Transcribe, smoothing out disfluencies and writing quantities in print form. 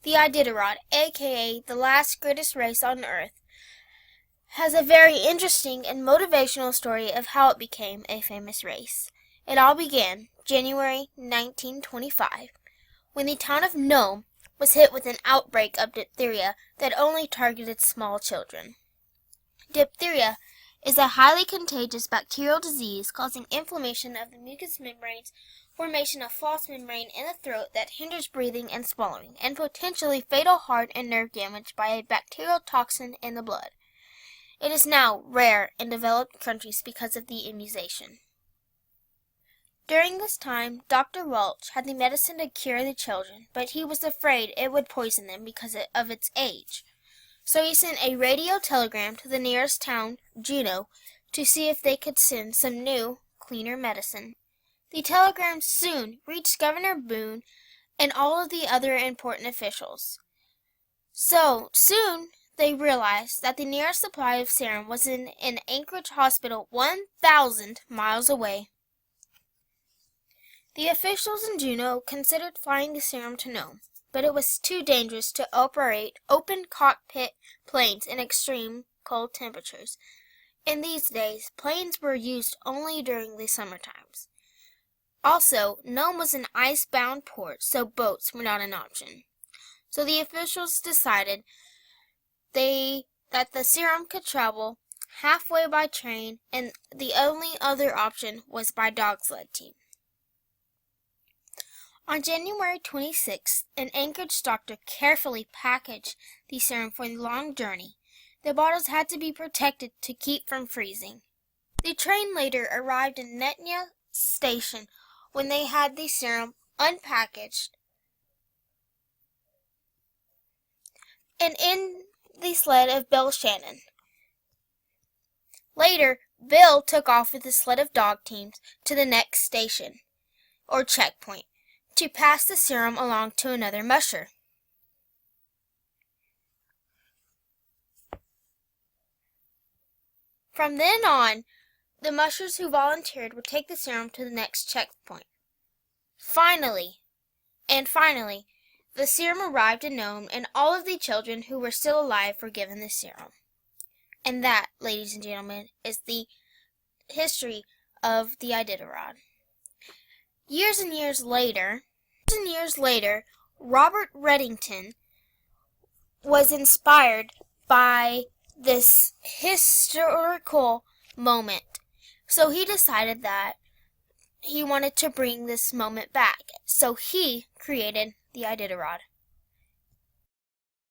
The Iditarod, aka the last greatest race on Earth, has a very interesting and motivational story of how it became a famous race. It all began January 1925, when the town of Nome was hit with an outbreak of diphtheria that only targeted small children. Diphtheria is a highly contagious bacterial disease causing inflammation of the mucous membranes, formation of false membrane in the throat that hinders breathing and swallowing, and potentially fatal heart and nerve damage by a bacterial toxin in the blood. It is now rare in developed countries because of the immunization. During this time, Dr. Welch had the medicine to cure the children, but he was afraid it would poison them because of its age. So he sent a radio telegram to the nearest town, Juneau, to see if they could send some new, cleaner medicine. The telegram soon reached Governor Boone and all of the other important officials. So soon they realized that the nearest supply of serum was in an Anchorage hospital 1,000 miles away. The officials in Juneau considered flying the serum to Nome, but it was too dangerous to operate open cockpit planes in extreme cold temperatures. In these days, planes were used only during the summer times. Also, Nome was an ice-bound port, so boats were not an option. So the officials decided that the serum could travel halfway by train, and the only other option was by dog sled team. On January 26th, an Anchorage doctor carefully packaged the serum for the long journey. The bottles had to be protected to keep from freezing. The train later arrived in Netnya Station when they had the serum unpackaged and in the sled of Bill Shannon. Later, Bill took off with a sled of dog teams to the next station, or checkpoint, to pass the serum along to another musher. From then on, the mushers who volunteered would take the serum to the next checkpoint. Finally, the serum arrived in Nome, and all of the children who were still alive were given the serum. And that, ladies and gentlemen, is the history of the Iditarod. Years and years later, Robert Redington was inspired by this historical moment. So he decided that he wanted to bring this moment back. So he created the Iditarod.